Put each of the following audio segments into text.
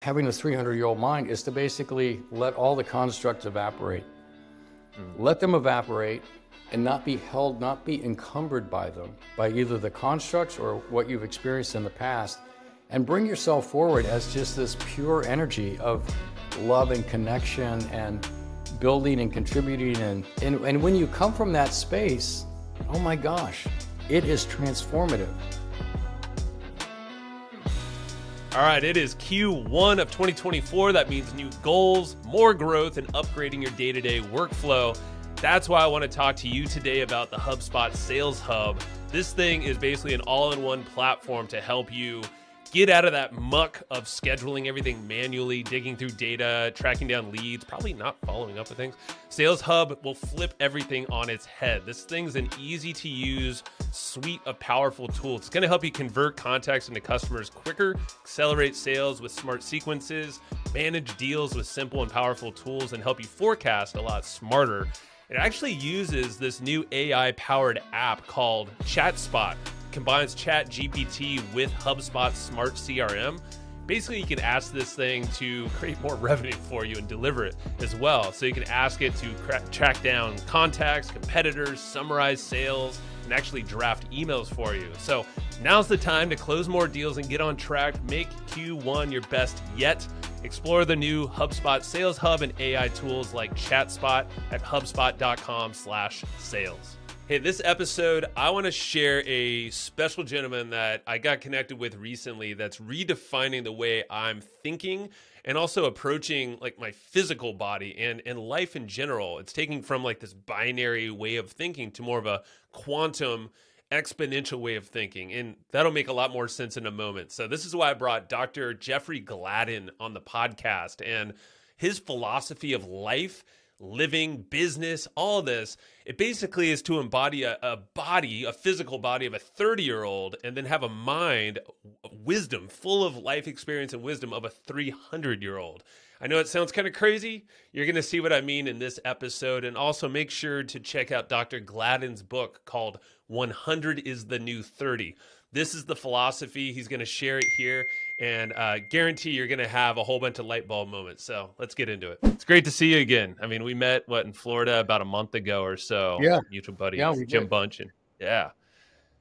having a 300-year-old mind is to basically let all the constructs evaporate. Let them evaporate and not be held, not be encumbered by them, by either the constructs or what you've experienced in the past, and bring yourself forward as just this pure energy of love and connection and building and contributing. And when you come from that space, oh my gosh, it is transformative. All right, it is Q1 of 2024. That means new goals, more growth, and upgrading your day-to-day workflow. That's why I want to talk to you today about the HubSpot Sales Hub. This thing is basically an all-in-one platform to help you get out of that muck of scheduling everything manually, digging through data, tracking down leads, probably not following up with things. Sales Hub will flip everything on its head. This thing's an easy-to-use suite of powerful tools. It's going to help you convert contacts into customers quicker, accelerate sales with smart sequences, manage deals with simple and powerful tools, and help you forecast a lot smarter. It actually uses this new AI-powered app called ChatSpot. Combines ChatGPT with HubSpot Smart CRM. Basically, you can ask this thing to create more revenue for you and deliver it as well. So you can ask it to track down contacts, competitors, summarize sales, and actually draft emails for you. So now's the time to close more deals and get on track. Make Q1 your best yet. Explore the new HubSpot Sales Hub and AI tools like ChatSpot at hubspot.com/sales. Hey, this episode, I want to share a special gentleman that I got connected with recently that's redefining the way I'm thinking and also approaching like my physical body and life in general. It's taking from like this binary way of thinking to more of a quantum exponential way of thinking. And that'll make a lot more sense in a moment. So this is why I brought Dr. Jeffrey Gladden on the podcast, and his philosophy of life, living, business, all this, it basically is to embody a physical body of a 30-year-old and then have a mind, wisdom, full of life experience and wisdom of a 300-year-old. I know it sounds kind of crazy. You're going to see what I mean in this episode. And also make sure to check out Dr. Gladden's book called 100 is the New 30. This is the philosophy. He's going to share it here, and guarantee you're going to have a whole bunch of light bulb moments. So let's get into it. It's great to see you again. I mean, we met, in Florida about a month ago or so. Yeah. Mutual buddy, Yeah, we Jim did. Bunch. And yeah.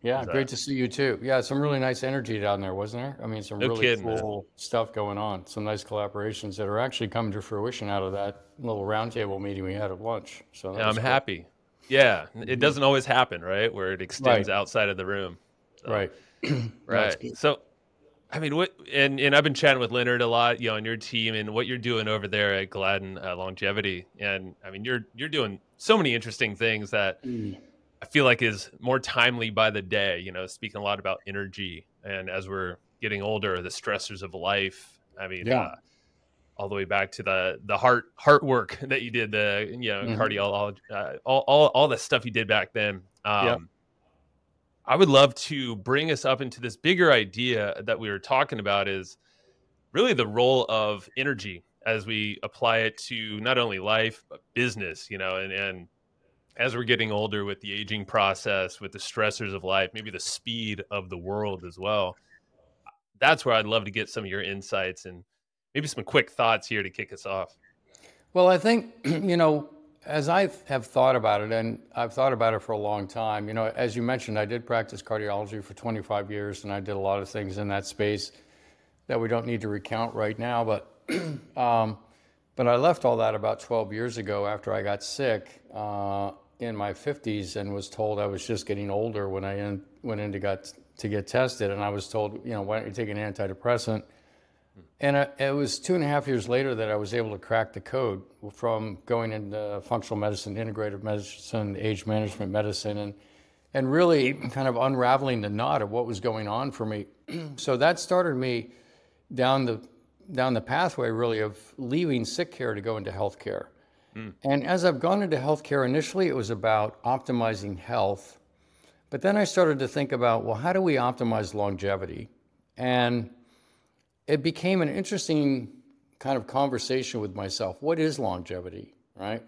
Yeah, great to see you too. Yeah, some really nice energy down there, wasn't there? I mean, some really cool stuff going on. Some nice collaborations that are actually coming to fruition out of that little roundtable meeting we had at lunch. So yeah, I'm happy. Yeah, it doesn't always happen, right? Where it extends outside of the room. So. Right. Right. So, I mean, and I've been chatting with Leonard a lot, on your team and what you're doing over there at Gladden Longevity. And I mean, you're doing so many interesting things that I feel like is more timely by the day, speaking a lot about energy. And as we're getting older, the stressors of life, I mean, all the way back to the heart work that you did, the, cardiology, all the stuff you did back then. I would love to bring us up into this bigger idea that we were talking about, is really the role of energy as we apply it to not only life, but business, and as we're getting older with the aging process, with the stressors of life, maybe the speed of the world as well. That's where I'd love to get some of your insights and maybe some quick thoughts here to kick us off. Well, I think, as I have thought about it, and I've thought about it for a long time, as you mentioned, I did practice cardiology for 25 years, and I did a lot of things in that space that we don't need to recount right now. But I left all that about 12 years ago after I got sick in my 50s and was told I was just getting older when I went in to get tested. And I was told, why don't you take an antidepressant? And it was 2.5 years later that I was able to crack the code from going into functional medicine, integrative medicine, age management medicine, and really kind of unraveling the knot of what was going on for me. So that started me down the pathway really of leaving sick care to go into healthcare. And as I've gone into healthcare, initially it was about optimizing health, but then I started to think about, well, how do we optimize longevity? And it became an interesting kind of conversation with myself. What is longevity, right?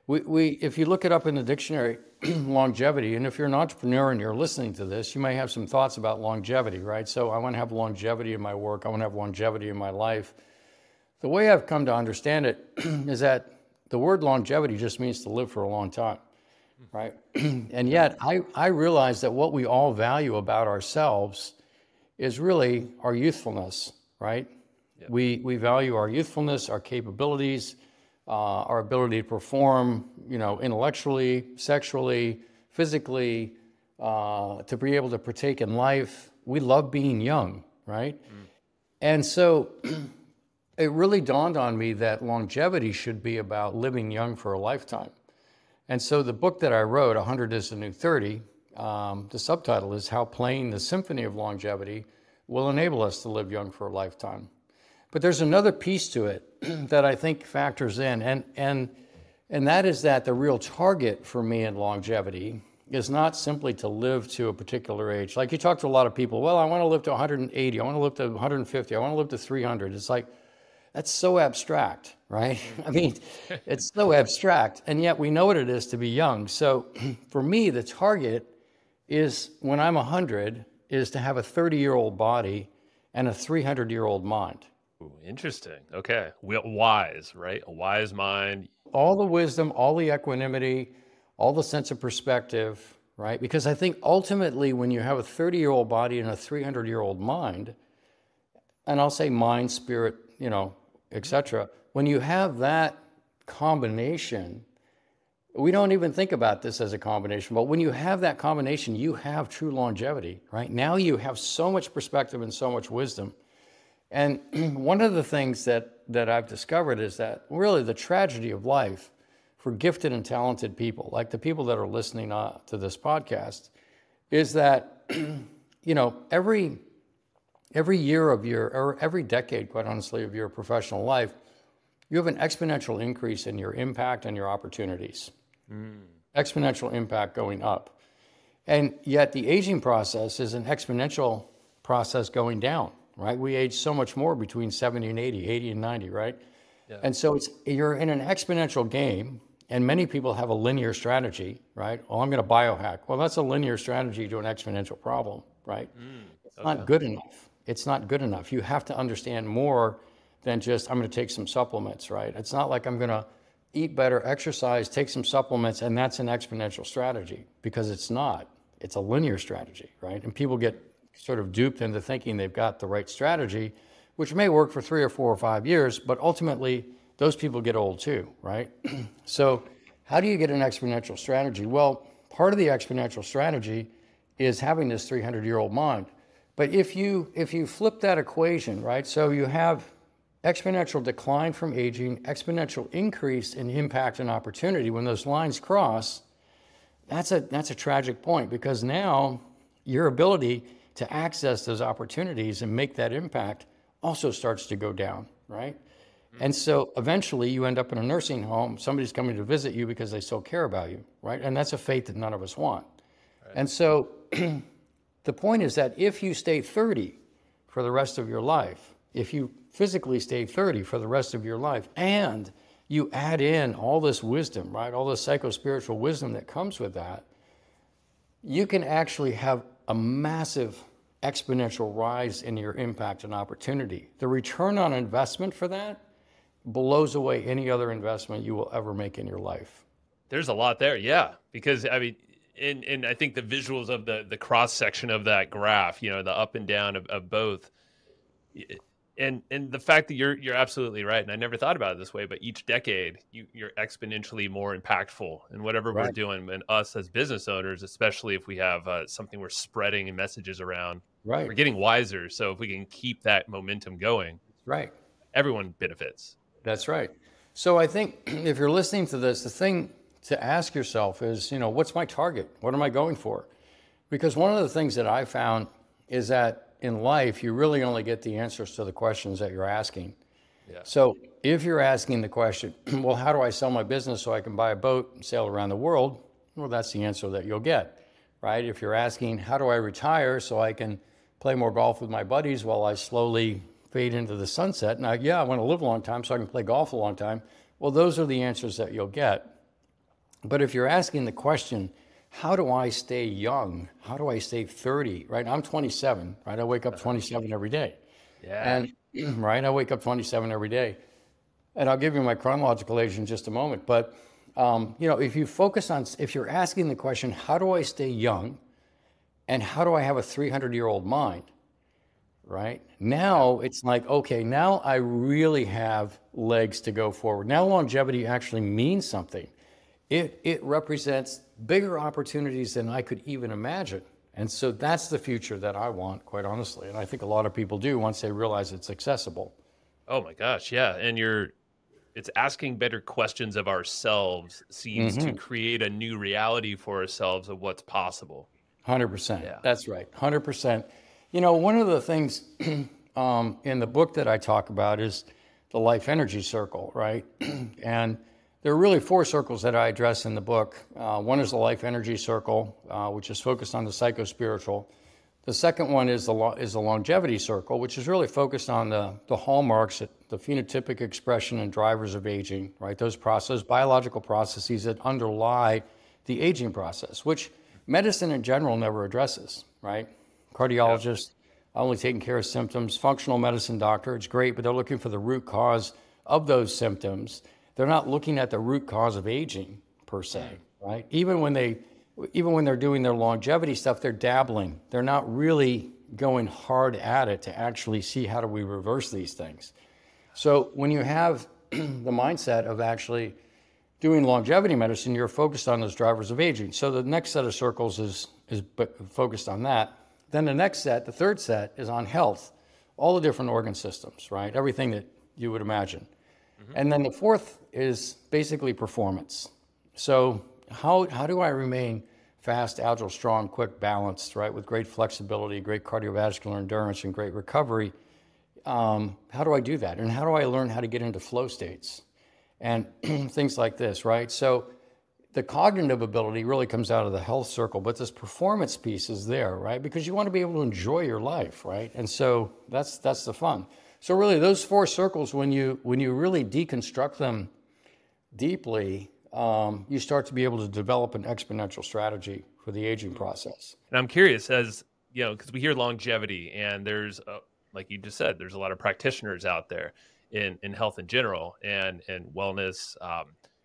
If you look it up in the dictionary, longevity, and if you're an entrepreneur and you're listening to this, you may have some thoughts about longevity, right? So I want to have longevity in my work. I want to have longevity in my life. The way I've come to understand it is that the word longevity just means to live for a long time, right? And yet I realize that what we all value about ourselves is really our youthfulness, right? Yep. We value our youthfulness, our capabilities, our ability to perform, intellectually, sexually, physically, to be able to partake in life. We love being young, right? And so it really dawned on me that longevity should be about living young for a lifetime. And so the book that I wrote, 100 is the New 30, the subtitle is How Playing the Symphony of Longevity Will Enable Us to Live Young for a Lifetime. But there's another piece to it that I think factors in, and that is that the real target for me in longevity is not simply to live to a particular age. Like you talk to a lot of people, well, I want to live to 180, I want to live to 150, I want to live to 300. It's like, that's so abstract, right? I mean, it's so abstract, and yet we know what it is to be young. So for me, the target is, when I'm 100, is to have a 30-year-old body and a 300-year-old mind. Ooh, interesting. Okay. Wise, right? A wise mind. All the wisdom, all the equanimity, all the sense of perspective, right? Because I think ultimately when you have a 30-year-old body and a 300-year-old mind, and I'll say mind, spirit, etc. When you have that combination, we don't even think about this as a combination, but when you have that combination, you have true longevity, right? Now you have so much perspective and so much wisdom. And one of the things that I've discovered is that really the tragedy of life for gifted and talented people, like the people that are listening to this podcast, is that, every year of your, or every decade, quite honestly, of your professional life, you have an exponential increase in your impact and your opportunities. Exponential impact going up. And yet the aging process is an exponential process going down, right? We age so much more between 70 and 80, 80 and 90, right? Yeah. And so you're in an exponential game, and many people have a linear strategy, right? Oh, I'm going to biohack. Well, that's a linear strategy to an exponential problem, right? It's not good enough. It's not good enough. You have to understand more than just, I'm going to take some supplements, right? It's not like I'm going to eat better, exercise, take some supplements, and that's an exponential strategy, because it's not. It's a linear strategy, right? And people get sort of duped into thinking they've got the right strategy, which may work for 3 or 4 or 5 years, but ultimately those people get old too, right? So how do you get an exponential strategy? Well, part of the exponential strategy is having this 300-year-old mind. But if you flip that equation, right? So you have exponential decline from aging, exponential increase in impact and opportunity. When those lines cross, that's a tragic point, because now your ability to access those opportunities and make that impact also starts to go down, right? And so eventually you end up in a nursing home, somebody's coming to visit you because they still care about you, right? And that's a fate that none of us want. Right. And so the point is that if you stay 30 for the rest of your life, if you physically stay 30 for the rest of your life, and you add in all this wisdom, right? All this psycho-spiritual wisdom that comes with that, you can actually have a massive exponential rise in your impact and opportunity. The return on investment for that blows away any other investment you will ever make in your life. There's a lot there, yeah. Because I mean, and I think the visuals of the cross section of that graph, the up and down of both, and the fact that you're absolutely right. And I never thought about it this way, but each decade you're exponentially more impactful in whatever we're doing. And us as business owners, especially if we have something we're spreading and messages around, we're getting wiser. So if we can keep that momentum going, everyone benefits. That's right. So I think if you're listening to this, the thing to ask yourself is, what's my target? What am I going for? Because one of the things that I found is that in life, you really only get the answers to the questions that you're asking. Yeah. So if you're asking the question, well, how do I sell my business so I can buy a boat and sail around the world? Well, that's the answer that you'll get, right? If you're asking, how do I retire so I can play more golf with my buddies while I slowly fade into the sunset? Now, yeah, I want to live a long time so I can play golf a long time. Well, those are the answers that you'll get. But if you're asking the question, how do I stay young? How do I stay 30, right? I'm 27, right? I wake up 27 every day. Yeah. And, right, I wake up 27 every day. And I'll give you my chronological age in just a moment. But, if you focus on, if you're asking the question, how do I stay young? And how do I have a 300-year-old mind? Right? Now it's like, okay, now I really have legs to go forward. Now longevity actually means something. It represents bigger opportunities than I could even imagine. And so that's the future that I want, quite honestly. And I think a lot of people do once they realize it's accessible. Oh my gosh, yeah. And it's asking better questions of ourselves seems to create a new reality for ourselves of what's possible. 100%. Yeah. That's right. 100%. One of the things in the book that I talk about is the life energy circle, right? And there are really 4 circles that I address in the book. One is the life energy circle, which is focused on the psycho-spiritual. The second one is the longevity circle, which is really focused on the hallmarks, the phenotypic expression and drivers of aging, right? Those biological processes that underlie the aging process, which medicine in general never addresses, right? Cardiologist, only taking care of symptoms. Functional medicine doctor, it's great, but they're looking for the root cause of those symptoms. They're not looking at the root cause of aging per se, right? Even when they're doing their longevity stuff, they're dabbling. They're not really going hard at it to actually see how do we reverse these things. So when you have the mindset of actually doing longevity medicine, you're focused on those drivers of aging. So the next set of circles is focused on that. Then the third set is on health, all the different organ systems, right? Everything that you would imagine. And then the fourth is basically performance. So how do I remain fast, agile, strong, quick, balanced, right? With great flexibility, great cardiovascular endurance, and great recovery. How do I do that? And how do I learn how to get into flow states? And things like this, right? So the cognitive ability really comes out of the health circle, but this performance piece is there, right? Because you want to be able to enjoy your life, right? And so that's the fun. So really those 4 circles, when you really deconstruct them deeply, you start to be able to develop an exponential strategy for the aging process. And I'm curious, as you know, because we hear longevity, and there's, like you just said, there's a lot of practitioners out there in health in general and wellness.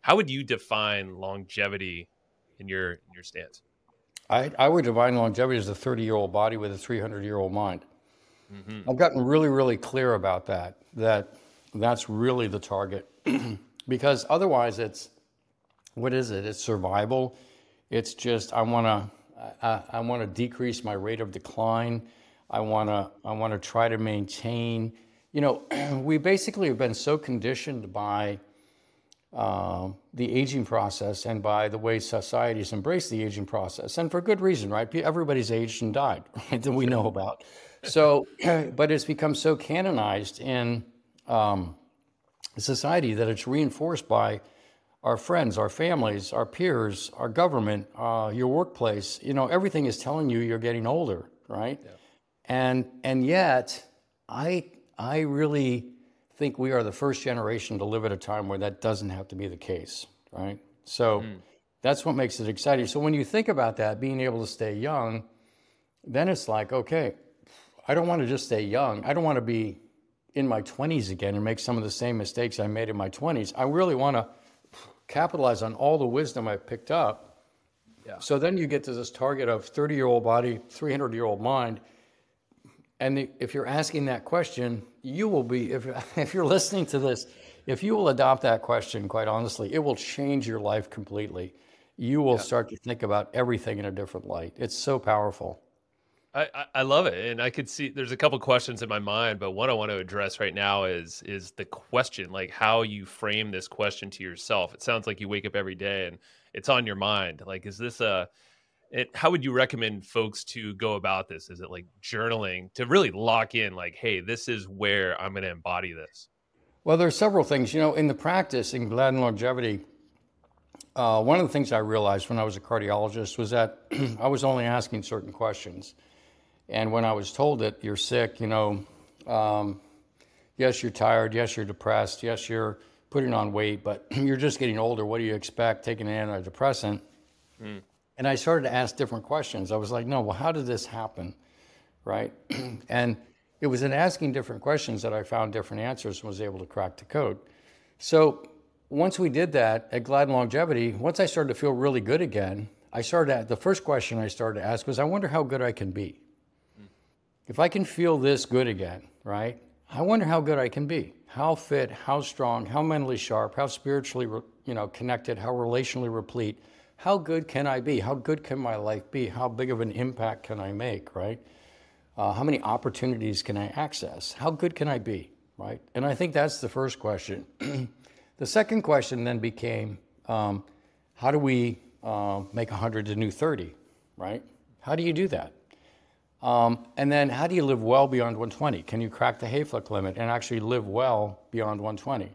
How would you define longevity in your stance? I would define longevity as a 30-year-old body with a 300-year-old mind. I've gotten really, really clear about that's really the target. Because otherwise what is it? It's survival. It's just, I want to decrease my rate of decline. I want to try to maintain, we basically have been so conditioned by the aging process and by the way societies embrace the aging process, and for good reason, right? Everybody's aged and died, right, that we know about. So, but it's become so canonized in society that it's reinforced by our friends, our families, our peers, our government, your workplace. Everything is telling you you're getting older, right? Yeah. And yet, I really think we are the first generation to live at a time where that doesn't have to be the case, right? So that's what makes it exciting. So when you think about that, being able to stay young, then it's like, okay, I don't want to just stay young. I don't want to be in my 20s again and make some of the same mistakes I made in my 20s. I really want to capitalize on all the wisdom I've picked up. Yeah. So then you get to this target of 30-year-old body, 300-year-old mind. And if you're asking that question, you will be, if you're listening to this, if you will adopt that question, quite honestly, it will change your life completely. You will start to think about everything in a different light. It's so powerful. I love it. And I could see there's a couple questions in my mind, but one I want to address right now is the question, like how you frame this question to yourself. It sounds like you wake up every day and it's on your mind. Like, is this how would you recommend folks to go about this? Is it like journaling to really lock in like, hey, this is where I'm going to embody this? Well, there's several things, in the practice in Gladden longevity. One of the things I realized when I was a cardiologist was that I was only asking certain questions. And when I was told that you're sick, yes, you're tired. Yes, you're depressed. Yes, you're putting on weight, but you're just getting older. What do you expect? Taking an antidepressant. And I started to ask different questions. I was like, no, well, how did this happen? Right? And it was in asking different questions that I found different answers and was able to crack the code. So once we did that at Gladden Longevity, once I started to feel really good again, the first question I started to ask was, I wonder how good I can be. If I can feel this good again, right? I wonder how good I can be. How fit, how strong, how mentally sharp, how spiritually, connected, how relationally replete. How good can I be? How good can my life be? How big of an impact can I make, right? How many opportunities can I access? How good can I be, right? And I think that's the first question. The second question then became, how do we make 100 the new 30, right? How do you do that? And then how do you live well beyond 120? Can you crack the Hayflick limit and actually live well beyond 120?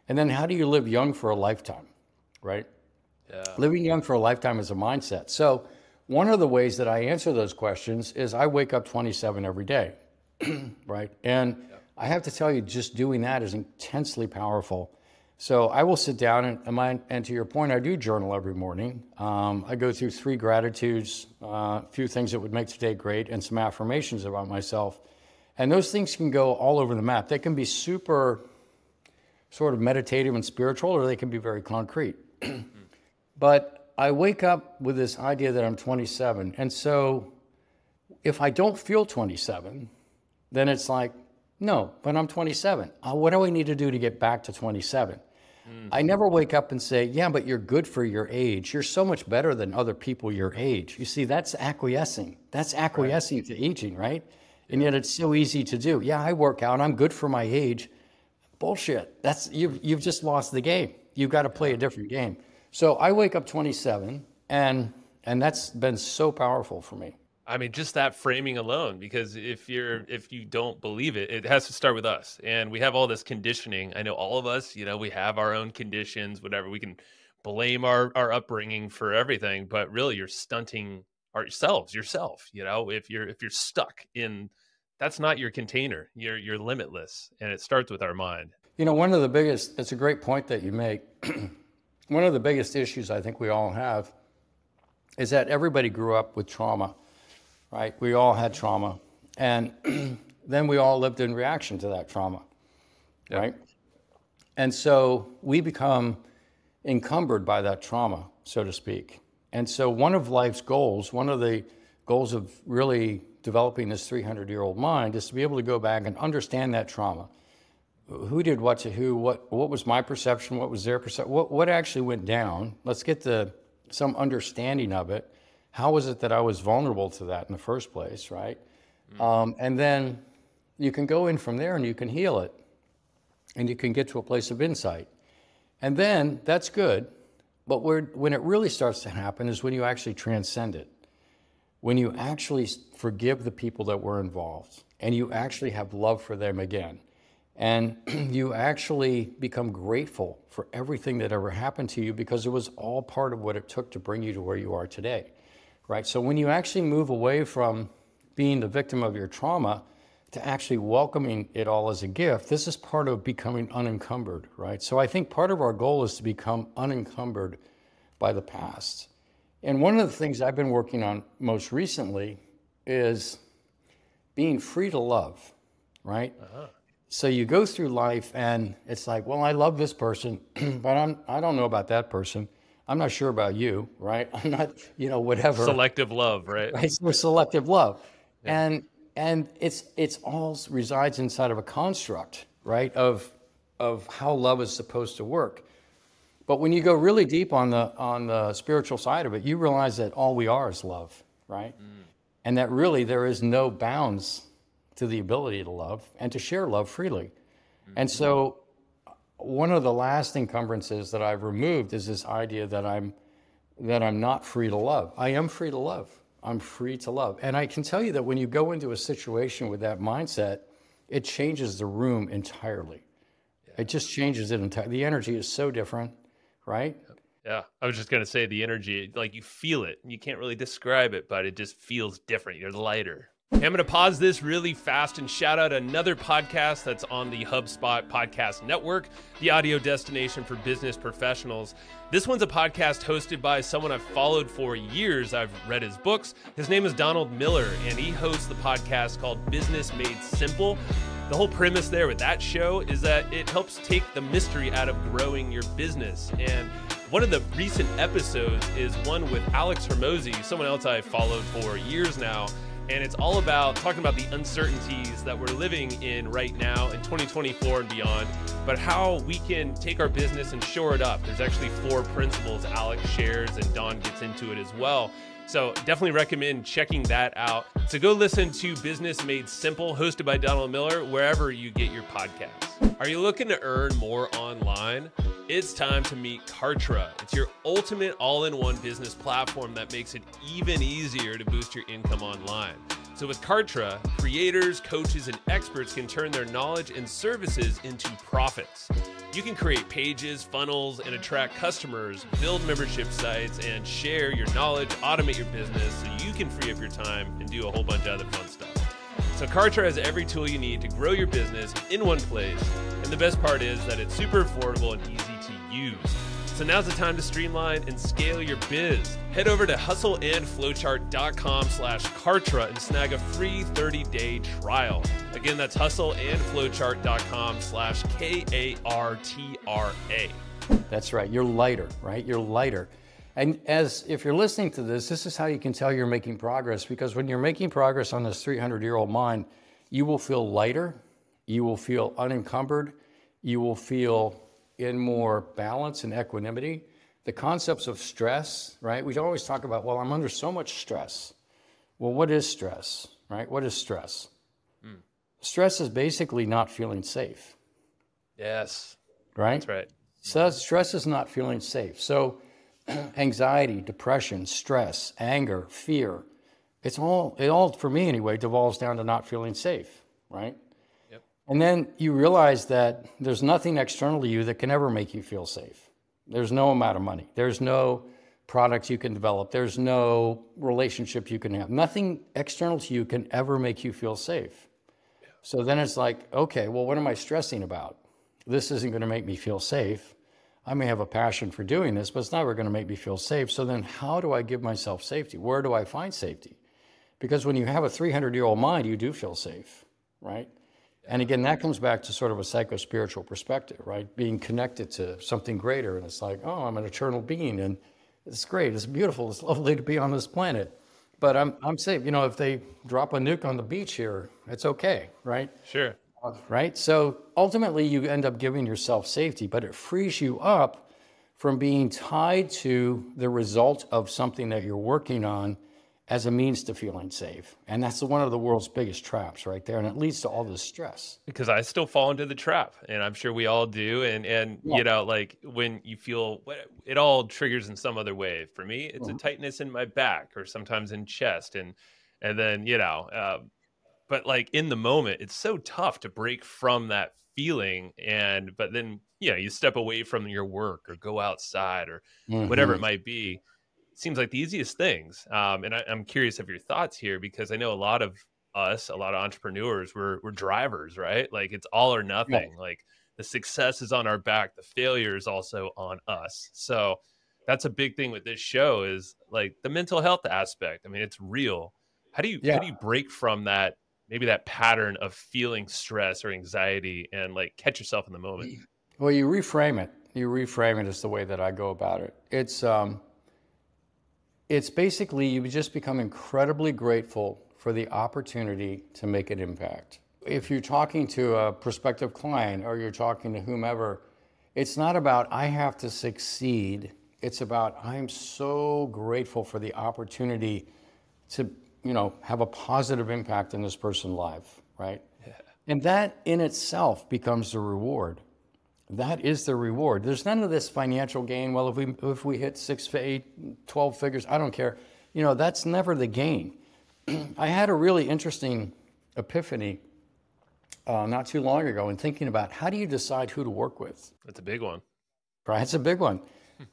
And then how do you live young for a lifetime, right? Yeah. Living young for a lifetime is a mindset. So one of the ways that I answer those questions is I wake up 27 every day, right? And I have to tell you, just doing that is intensely powerful. So I will sit down and to your point, I do journal every morning. I go through 3 gratitudes, a few things that would make today great, and some affirmations about myself. And those things can go all over the map. They can be super sort of meditative and spiritual, or they can be very concrete. But I wake up with this idea that I'm 27. And so if I don't feel 27, then it's like, no, but I'm 27. What do I need to do to get back to 27? I never wake up and say, yeah, but you're good for your age. You're so much better than other people your age. You see, that's acquiescing. That's acquiescing to aging, right? And yet it's so easy to do. Yeah, I work out. I'm good for my age. Bullshit. You've just lost the game. You've got to play a different game. So I wake up 27, and that's been so powerful for me. I mean, just that framing alone, because if you don't believe it, it has to start with us. And we have all this conditioning. I know all of us, we have our own conditions, whatever. We can blame our upbringing for everything, but really you're stunting yourself, if you're stuck in, that's not your container. You're limitless, and it starts with our mind. It's a great point that you make. One of the biggest issues I think we all have is that everybody grew up with trauma. Right? We all had trauma, and then we all lived in reaction to that trauma, right? And so we become encumbered by that trauma, so to speak. And so one of life's goals, one of the goals of really developing this 300-year-old mind is to be able to go back and understand that trauma. Who did what to who? What was my perception? What was their perception? What actually went down? Let's get some understanding of it. How was it that I was vulnerable to that in the first place, right? And then you can go in from there and you can heal it. And you can get to a place of insight. And then that's good. But when it really starts to happen is when you actually transcend it. When you actually forgive the people that were involved. And you actually have love for them again. And you actually become grateful for everything that ever happened to you, because it was all part of what it took to bring you to where you are today. Right? So when you actually move away from being the victim of your trauma to actually welcoming it all as a gift, this is part of becoming unencumbered, right? So I think part of our goal is to become unencumbered by the past. And one of the things I've been working on most recently is being free to love, right? So you go through life and it's like, well, I love this person, but I don't know about that person. I'm not sure about you, right? I'm not, whatever. Selective love, right? Right? We're selective love. Yeah. And it's all resides inside of a construct, right? Of how love is supposed to work. But when you go really deep on the spiritual side of it, you realize that all we are is love, right? And that really there is no bounds to the ability to love and to share love freely. And so one of the last encumbrances that I've removed is this idea that I'm not free to love. I am free to love. I'm free to love. And I can tell you that when you go into a situation with that mindset, it changes the room entirely. It just changes it entirely. The energy is so different, right? Yeah, I was just going to say the energy, like you feel it. You can't really describe it, but it just feels different. You're lighter. Hey, I'm going to pause this really fast and shout out another podcast that's on the HubSpot Podcast Network, the audio destination for business professionals. This one's a podcast hosted by someone I've followed for years. I've read his books. His name is Donald Miller, and he hosts the podcast called Business Made Simple. The whole premise there with that show is that it helps take the mystery out of growing your business. And one of the recent episodes is one with Alex Hormozy, someone else I've followed for years now. And it's all about talking about the uncertainties that we're living in right now in 2024 and beyond, but how we can take our business and shore it up. There's actually 4 principles Alex shares, and Don gets into it as well. So definitely recommend checking that out. So go listen to Business Made Simple, hosted by Donald Miller, wherever you get your podcasts. Are you looking to earn more online? It's time to meet Kartra. It's your ultimate all-in-one business platform that makes it even easier to boost your income online. So with Kartra, creators, coaches, and experts can turn their knowledge and services into profits. You can create pages, funnels, and attract customers, build membership sites, and share your knowledge, automate your business so you can free up your time and do a whole bunch of other fun stuff. So Kartra has every tool you need to grow your business in one place. And the best part is that it's super affordable and easy to use. So now's the time to streamline and scale your biz. Head over to hustleandflowchart.com/Kartra and snag a free 30-day trial. Again, that's hustleandflowchart.com/KARTRA. That's right. You're lighter, right? You're lighter. And if you're listening to this is how you can tell you're making progress, because when you're making progress on this 300-year-old mind, you will feel lighter, you will feel unencumbered, you will feel in more balance and equanimity. The concepts of stress, right? We always talk about, well, I'm under so much stress. Well, what is stress, right? What is stress? Stress is basically not feeling safe. Yes. Right? That's right. So stress is not feeling safe. So anxiety, depression, stress, anger, fear, it all, for me anyway, devolves down to not feeling safe, right? Yep. And then you realize that there's nothing external to you that can ever make you feel safe. There's no amount of money. There's no products you can develop. There's no relationship you can have. Nothing external to you can ever make you feel safe. Yeah. So then it's like, okay, well, what am I stressing about? This isn't going to make me feel safe. I may have a passion for doing this, but it's never going to make me feel safe. So then how do I give myself safety? Where do I find safety? Because when you have a 300-year-old mind, you do feel safe, right? And again, that comes back to sort of a psycho-spiritual perspective, right? Being connected to something greater. And it's like, oh, I'm an eternal being, and it's great, it's beautiful, it's lovely to be on this planet. But I'm safe. You know, if they drop a nuke on the beach here, it's okay, right? Sure. Right? So ultimately, you end up giving yourself safety, but it frees you up from being tied to the result of something that you're working on as a means to feeling safe. And that's one of the world's biggest traps right there. And it leads to all this stress. Because I still fall into the trap, and I'm sure we all do. And yeah. You know, like when you feel, it all triggers in some other way. For me, it's a tightness in my back or sometimes in chest. And then, you know, but like in the moment, it's so tough to break from that feeling. But then, you know, you step away from your work or go outside or whatever it might be. It seems like the easiest things. And I'm curious of your thoughts here, because I know a lot of us, a lot of entrepreneurs, we're drivers, right? Like it's all or nothing. Yeah. Like the success is on our back. The failure is also on us. So that's a big thing with this show, is like the mental health aspect. I mean, it's real. How do you break from that, maybe that pattern of feeling stress or anxiety, and like catch yourself in the moment? Well, you reframe it. You reframe it is the way that I go about it. It's basically, you just become incredibly grateful for the opportunity to make an impact. If you're talking to a prospective client or you're talking to whomever, it's not about I have to succeed. It's about I'm so grateful for the opportunity to, you know, have a positive impact in this person's life, right? Yeah. And that in itself becomes the reward. That is the reward. There's none of this financial gain. Well, if we hit 6, 8, 12 figures, I don't care. You know, that's never the gain. I had a really interesting epiphany not too long ago in thinking about how do you decide who to work with? That's a big one. Right, it's a big one.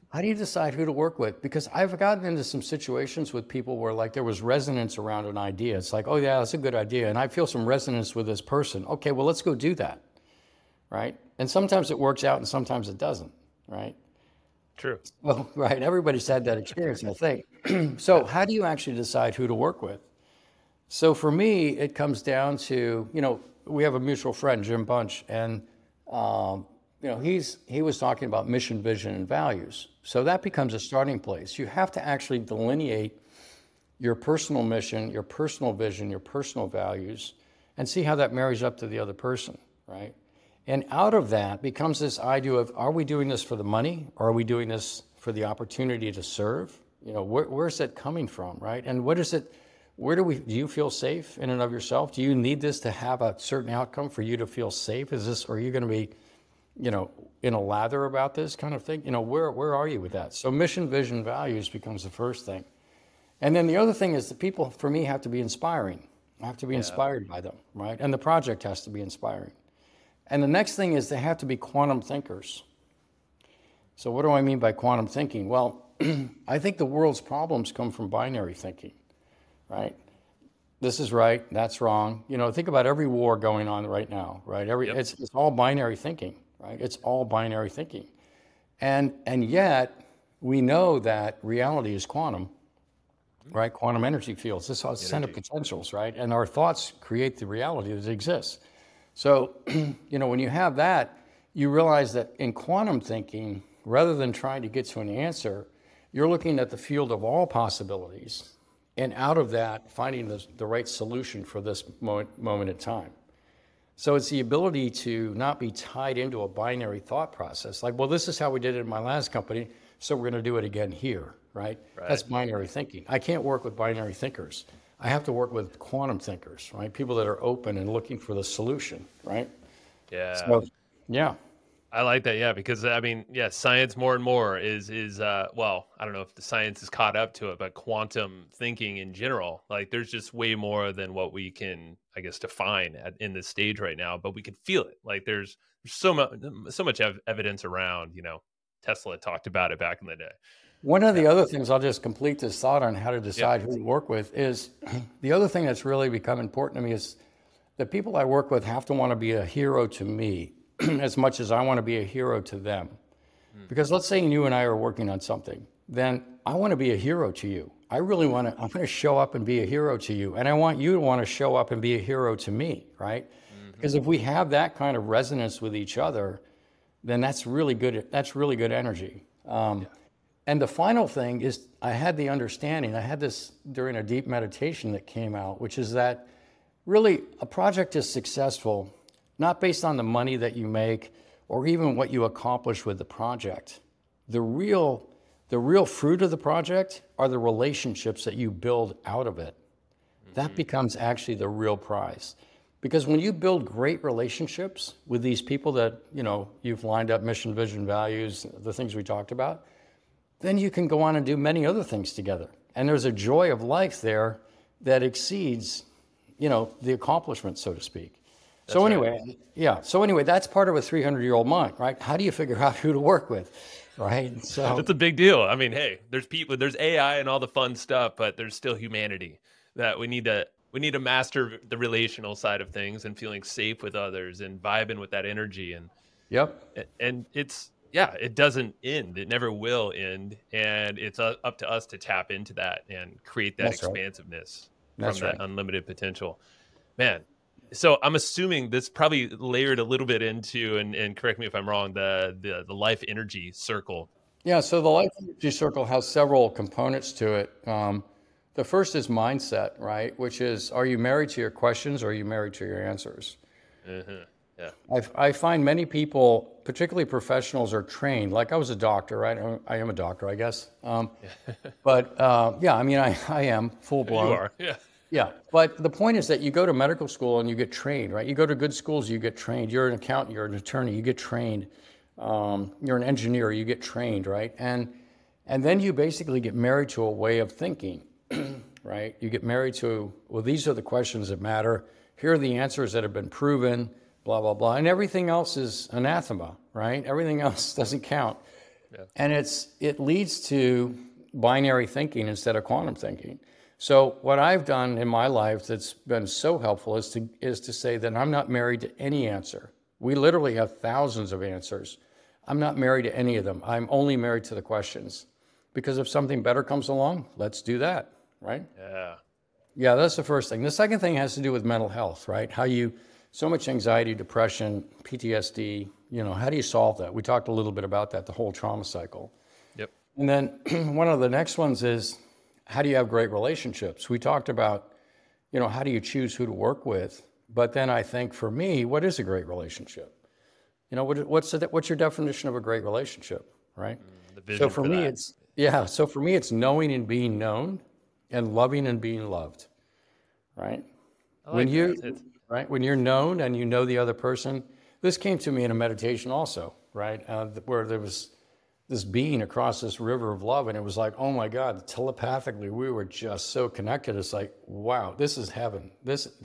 How do you decide who to work with? Because I've gotten into some situations with people where like there was resonance around an idea. It's like, oh yeah, that's a good idea. And I feel some resonance with this person. Okay, well, let's go do that. Right? And sometimes it works out and sometimes it doesn't, right? True. Well, right. Everybody's had that experience, I think. So how do you actually decide who to work with? So for me, it comes down to, you know, we have a mutual friend, Jim Bunch, and he was talking about mission, vision, and values. So that becomes a starting place. You have to actually delineate your personal mission, your personal vision, your personal values, and see how that marries up to the other person, right? And out of that becomes this idea of, are we doing this for the money, or are we doing this for the opportunity to serve? Where's that coming from, right? And what is it? Do you feel safe in and of yourself? Do you need this to have a certain outcome for you to feel safe? Or are you going to be, in a lather about this kind of thing? Where are you with that? So mission, vision, values becomes the first thing. And then the other thing is the people, for me, have to be inspiring. I have to be inspired by them, right? And the project has to be inspiring. And the next thing is they have to be quantum thinkers. So what do I mean by quantum thinking? Well, I think the world's problems come from binary thinking, right? This is right, that's wrong. Think about every war going on right now, right? It's all binary thinking, right? It's all binary thinking. And yet we know that reality is quantum, right? Quantum energy fields. This is a set of potentials, right? And our thoughts create the reality that exists. So, when you have that, you realize that in quantum thinking, rather than trying to get to an answer, you're looking at the field of all possibilities, and out of that, finding the right solution for this moment in time. So it's the ability to not be tied into a binary thought process. Like, well, this is how we did it in my last company, so we're going to do it again here, right? That's binary thinking. I can't work with binary thinkers. I have to work with quantum thinkers, right? People that are open and looking for the solution, right? Yeah. So, yeah. I like that, yeah, because science more and more is well, I don't know if the science is caught up to it, but quantum thinking in general, like there's just way more than what we can, I guess, define in this stage right now, but we can feel it. Like there's so much evidence around. Tesla talked about it back in the day. One of the other things, I'll just complete this thought on how to decide who to work with, is the other thing that's really become important to me is the people I work with have to want to be a hero to me as much as I want to be a hero to them. Because let's say you and I are working on something, then I want to be a hero to you. I'm going to show up and be a hero to you. And I want you to want to show up and be a hero to me, right? Because if we have that kind of resonance with each other, then that's really good. That's really good energy. And the final thing is, I had this during a deep meditation that came out, which is that really a project is successful not based on the money that you make or even what you accomplish with the project. The real fruit of the project are the relationships that you build out of it. That becomes actually the real prize. Because when you build great relationships with these people that, you've lined up, mission, vision, values, the things we talked about, then you can go on and do many other things together. And there's a joy of life there that exceeds, the accomplishment, so to speak. So anyway, that's part of a 300-year-old mind, right? How do you figure out who to work with, right? So that's a big deal. I mean, hey, there's AI and all the fun stuff, but there's still humanity that we need to master the relational side of things and feeling safe with others and vibing with that energy. And it doesn't end. It never will end. And it's up to us to tap into that and create that expansiveness from that unlimited potential. Man. So I'm assuming this probably layered a little bit into, and correct me if I'm wrong, the life energy circle. Yeah, so the life energy circle has several components to it. The first is mindset, right? Which is, are you married to your questions or are you married to your answers? Yeah. I find many people, particularly professionals, are trained. Like I was a doctor, right? I am a doctor, I guess. But I am full blown. You are, yeah. Yeah, but the point is that you go to medical school and you get trained, right? You go to good schools, you get trained. You're an accountant, you're an attorney, you get trained. You're an engineer, you get trained, right? And then you basically get married to a way of thinking, right? You get married to, well, these are the questions that matter. Here are the answers that have been proven, blah, blah, blah. And everything else is anathema, right? Everything else doesn't count. Yeah. And it leads to binary thinking instead of quantum thinking. So what I've done in my life that's been so helpful is to say that I'm not married to any answer. We literally have thousands of answers. I'm not married to any of them. I'm only married to the questions. Because if something better comes along, let's do that, right? Yeah. Yeah, that's the first thing. The second thing has to do with mental health, right? How you so much anxiety, depression, PTSD. How do you solve that? We talked a little bit about that, the whole trauma cycle. Yep. And then one of the next ones is, how do you have great relationships? We talked about, how do you choose who to work with? But then I think for me, what is a great relationship? What's your definition of a great relationship, right? The vision So for me, it's knowing and being known, and loving and being loved, right? I like that. Right, when you're known and you know the other person. This came to me in a meditation also, right? Where there was this being across this river of love, and it was like, oh my God, telepathically, we were just so connected. It's like, wow, this is heaven.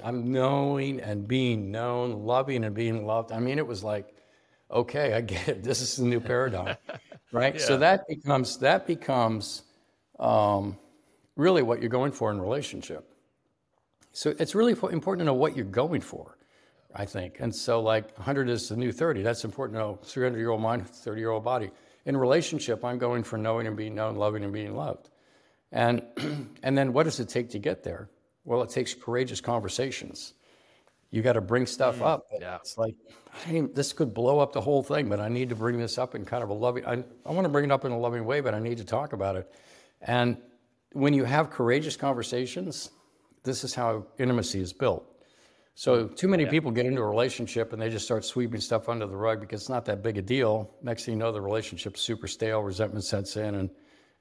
I'm knowing and being known, loving and being loved. I mean, it was like, okay, I get it. This is the new paradigm, right? Yeah. So that becomes really what you're going for in a relationship. So it's really important to know what you're going for, I think. And so 100 is the new 30. That's important to know. 300-year-old mind, 30-year-old body. In a relationship, I'm going for knowing and being known, loving and being loved. And then what does it take to get there? Well, it takes courageous conversations. You got to bring stuff up. Yeah. It's like, this could blow up the whole thing, but I need to bring this up in kind of a loving, I want to bring it up in a loving way, but I need to talk about it. And when you have courageous conversations, this is how intimacy is built. So too many people get into a relationship and they just start sweeping stuff under the rug because it's not that big a deal. Next thing you know, the relationship's super stale, resentment sets in, and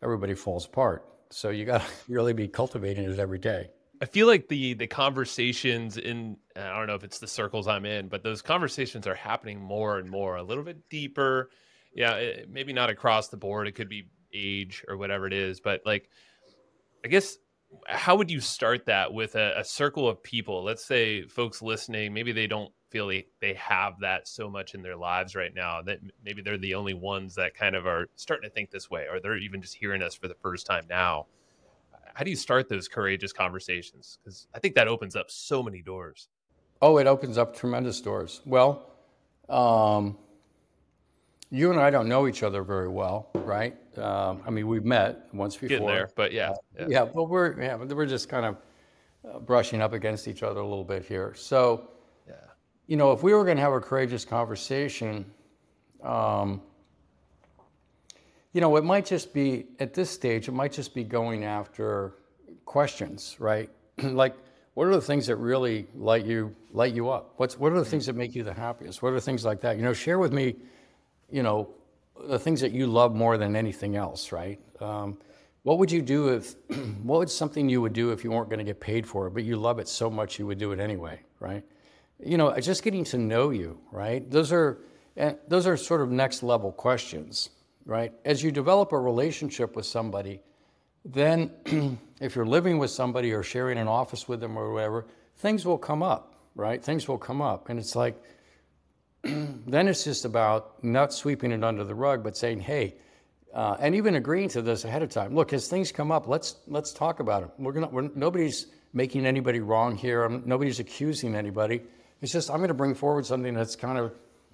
everybody falls apart. So you got to really be cultivating it every day. I feel like the conversations I don't know if it's the circles I'm in, but those conversations are happening more and more, a little bit deeper. Yeah, maybe not across the board. It could be age or whatever it is, but I guess, how would you start that with a circle of people? Let's say folks listening, maybe they don't feel they have that so much in their lives right now, that maybe they're the only ones that kind of are starting to think this way, or they're even just hearing us for the first time now. How do you start those courageous conversations? Because I think that opens up so many doors. Oh, it opens up tremendous doors. Well, you and I don't know each other very well, right? I mean, we've met once before. Getting there, but yeah. But we're just kind of brushing up against each other a little bit here. So, if we were going to have a courageous conversation, it might just be, at this stage, it might just be going after questions, right? Like, what are the things that really light you up? What are the things that make you the happiest? What are things like that? Share with me, the things that you love more than anything else, right? What would you do what would something you would do if you weren't going to get paid for it, but you love it so much you would do it anyway, right? Just getting to know you, right? Those are sort of next level questions, right? As you develop a relationship with somebody, then if you're living with somebody or sharing an office with them or whatever, things will come up, right? Things will come up. And it's like, then it's just about not sweeping it under the rug, but saying, hey, and even agreeing to this ahead of time. Look, as things come up, let's talk about it. Nobody's making anybody wrong here. Nobody's accusing anybody. It's just, I'm going to bring forward something that's kind of,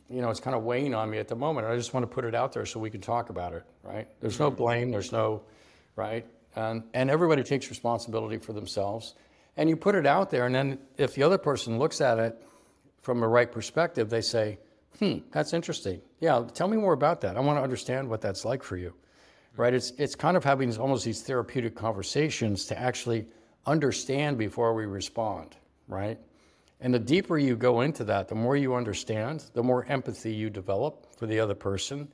it's kind of weighing on me at the moment. I just want to put it out there so we can talk about it, right? There's no blame. There's no, right? And everybody takes responsibility for themselves. And you put it out there, and then if the other person looks at it from a right perspective, they say, that's interesting. Yeah, tell me more about that. I want to understand what that's like for you, right? It's kind of having almost these therapeutic conversations to actually understand before we respond, right? And the deeper you go into that, the more you understand, the more empathy you develop for the other person,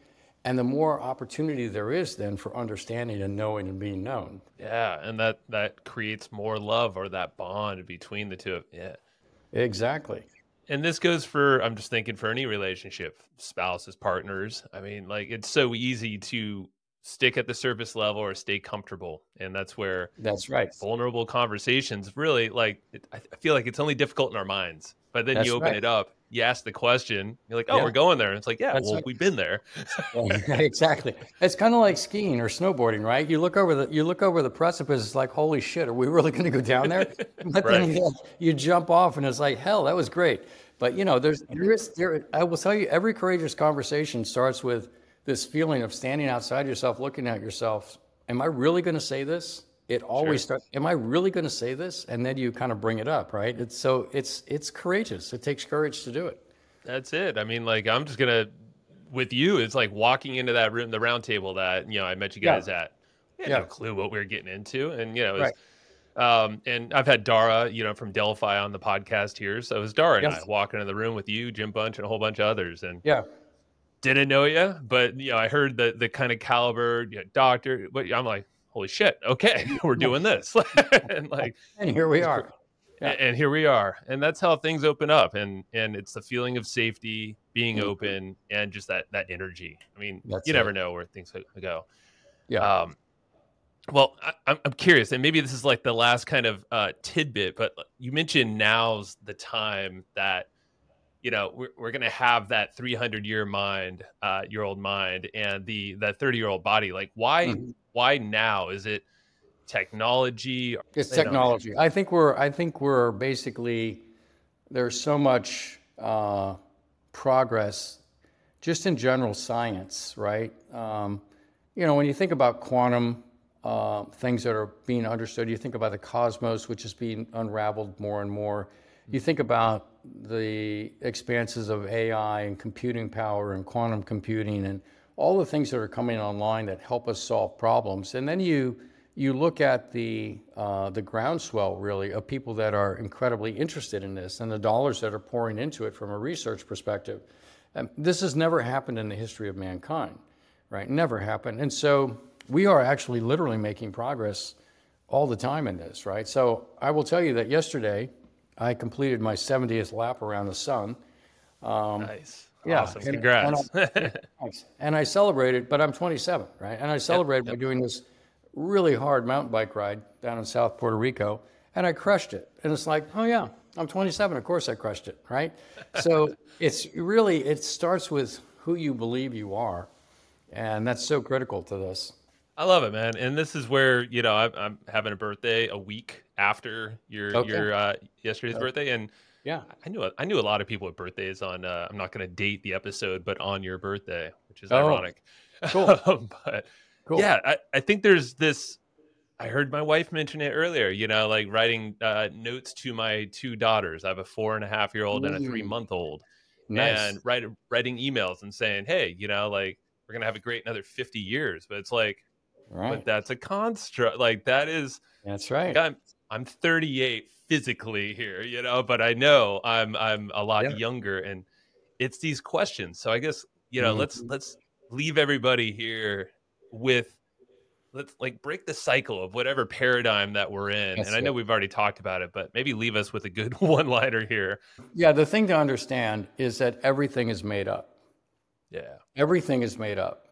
and the more opportunity there is then for understanding and knowing and being known. Yeah, and that creates more love, or that bond between the two. Yeah, exactly. And this goes for, I'm just thinking, for any relationship, spouses, partners. I mean, it's so easy to stick at the surface level or stay comfortable. And that's where vulnerable conversations really, I feel like it's only difficult in our minds. But then you open it up, you ask the question, you're like, we're going there. And it's like, we've been there. Exactly. It's kind of like skiing or snowboarding, right? You look over the precipice, it's like, holy shit, are we really going to go down there? But then you jump off and it's like, hell, that was great. But I will tell you, every courageous conversation starts with this feeling of standing outside yourself, looking at yourself. Am I really going to say this? it always starts, am I really going to say this? And then you kind of bring it up, right? It's courageous. It takes courage to do it. That's it. I mean, like, I'm just gonna, with you, it's like walking into that room, the round table that, I met you Yeah. guys at. We had Yeah. no clue what we were getting into. And, it was, Right. and I've had Dara, from Delphi on the podcast here. So it was Dara and I Yes. walking in the room with you, Jim Bunch, and a whole bunch of others. And Yeah. didn't know you, but, I heard the kind of caliber, doctor, but I'm like, holy shit. Okay. We're doing this. And like, And here we are. Yeah. and here we are. And that's how things open up. And it's the feeling of safety, being open, and just that energy. I mean, That's you never it. know where things go. Yeah. Well, I'm curious, and maybe this is like the last kind of tidbit, but you mentioned now's the time that, we're going to have that 300-year old mind and that 30-year-old body. Like, why now? Is it technology? It's technology. I think we're basically, there's so much progress just in general science, right? When you think about quantum things that are being understood, you think about the cosmos, which is being unraveled more and more. You think about the expanses of AI and computing power and quantum computing and all the things that are coming online that help us solve problems. And then you look at the groundswell, really, of people that are incredibly interested in this and the dollars that are pouring into it from a research perspective. This has never happened in the history of mankind, right? Never happened. And so we are actually literally making progress all the time in this, right? So I will tell you that yesterday I completed my 70th lap around the sun. Nice. Yeah. Awesome. Congrats. And I celebrated, but I'm 27, right? And I celebrated by doing this really hard mountain bike ride down in South Puerto Rico, and I crushed it. And it's like, oh yeah, I'm 27. Of course I crushed it, right? So it starts with who you believe you are. And that's so critical to this. I love it, man. And this is where, I'm having a birthday a week after your yesterday's birthday. And yeah, I knew a lot of people with birthdays on, I'm not going to date the episode, but on your birthday, which is ironic. Cool. But cool. yeah, I think there's this, I heard my wife mention it earlier, like writing notes to my two daughters. I have a 4.5-year-old and a 3-month-old. Nice. And writing emails and saying, hey, like, we're going to have a great another 50 years. But it's like, right. But that's a construct. Like, that's right. Like, I'm 38 physically here, but I know I'm a lot younger, and it's these questions. So I guess, let's leave everybody here with, let's like break the cycle of whatever paradigm that we're in. That's and I know we've already talked about it, but maybe leave us with a good one-liner here. Yeah. The thing to understand is that everything is made up. Yeah. Everything is made up.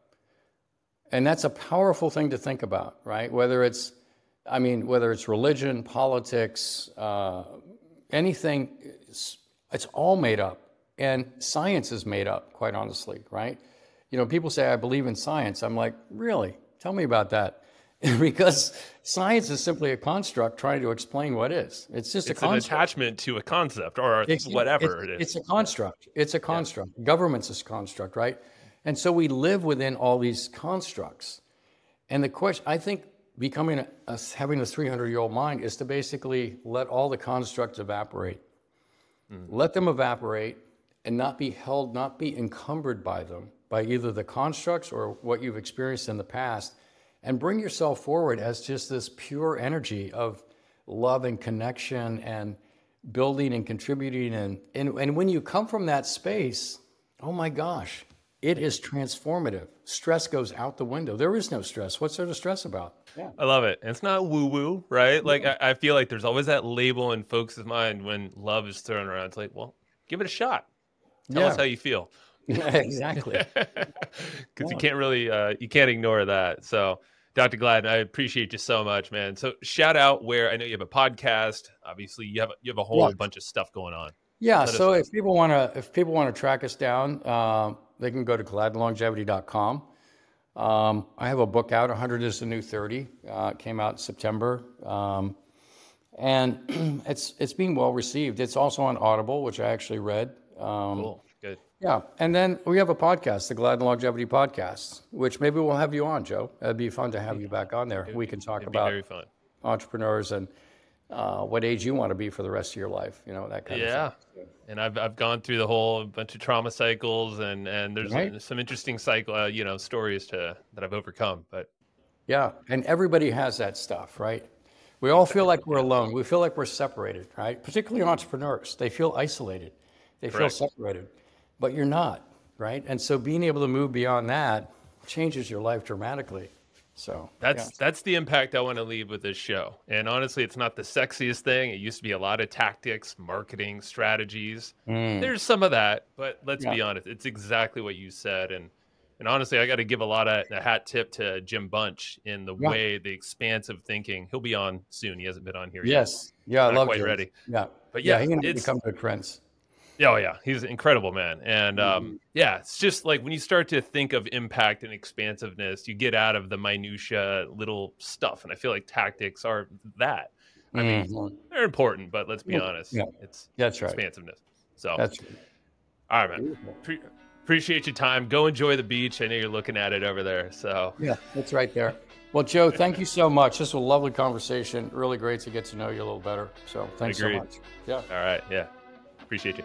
And that's a powerful thing to think about, right? Whether it's religion, politics, anything, it's all made up. And science is made up, quite honestly, right? People say, I believe in science. I'm like, really? Tell me about that. Because science is simply a construct trying to explain what is. It's just a construct. It's an attachment to a concept or whatever it is. It's a construct. It's a construct. Yeah. Government's a construct, right? And so we live within all these constructs. And the question, I think, having a 300-year-old mind is to basically let all the constructs evaporate. Let them evaporate and not be encumbered by them, by either the constructs or what you've experienced in the past, and bring yourself forward as just this pure energy of love and connection and building and contributing. And when you come from that space, oh my gosh, it is transformative. Stress goes out the window. There is no stress. What's there to stress about? Yeah. I love it. And it's not woo-woo, right? Like, I feel like there's always that label in folks' mind when love is thrown around. It's like, well, give it a shot. Tell us how you feel. Exactly. Because you can't really, you can't ignore that. So, Dr. Gladden, I appreciate you so much, man. So shout out where I know you have a podcast. Obviously, you have a whole bunch of stuff going on. Yeah. So if people want to track us down, they can go to gladdenlongevity.com. I have a book out, 100 is the New 30. It came out in September. And it's being well received. It's also on Audible, which I actually read. Cool. Good. Yeah. And then we have a podcast, the Gladden Longevity Podcast, which maybe we'll have you on, Joe. It'd be fun to have you back on there. We can talk about very fun. entrepreneurs and what age you want to be for the rest of your life, you know, that kind of thing. And I've gone through the whole bunch of trauma cycles, and there's some interesting cycle, you know, stories that I've overcome. But yeah, and everybody has that stuff, right? We all feel like we're alone. We feel like we're separated, right? Particularly entrepreneurs. They feel isolated. They feel separated, but you're not, right? And so being able to move beyond that changes your life dramatically. So that's the impact I want to leave with this show. And honestly, it's not the sexiest thing. It used to be a lot of tactics, marketing, strategies. There's some of that, but let's be honest, it's exactly what you said. And honestly, I got to give a hat tip to Jim Bunch in the way, the expansive thinking. He'll be on soon. He hasn't been on here yet. Yeah, I love quite Jim. ready. Yeah, but he and I become good friends. Oh yeah, he's an incredible man. And it's just like when you start to think of impact and expansiveness, you get out of the minutia little stuff. And I feel like tactics are that. I mean, they're important, but let's be honest. It's expansiveness. So that's right. All right, man. Appreciate your time. Go enjoy the beach. I know you're looking at it over there. So yeah, that's right there. Well, Joe, thank you so much. This was a lovely conversation. Really great to get to know you a little better. So thanks so much. Yeah. All right. Yeah. Appreciate you.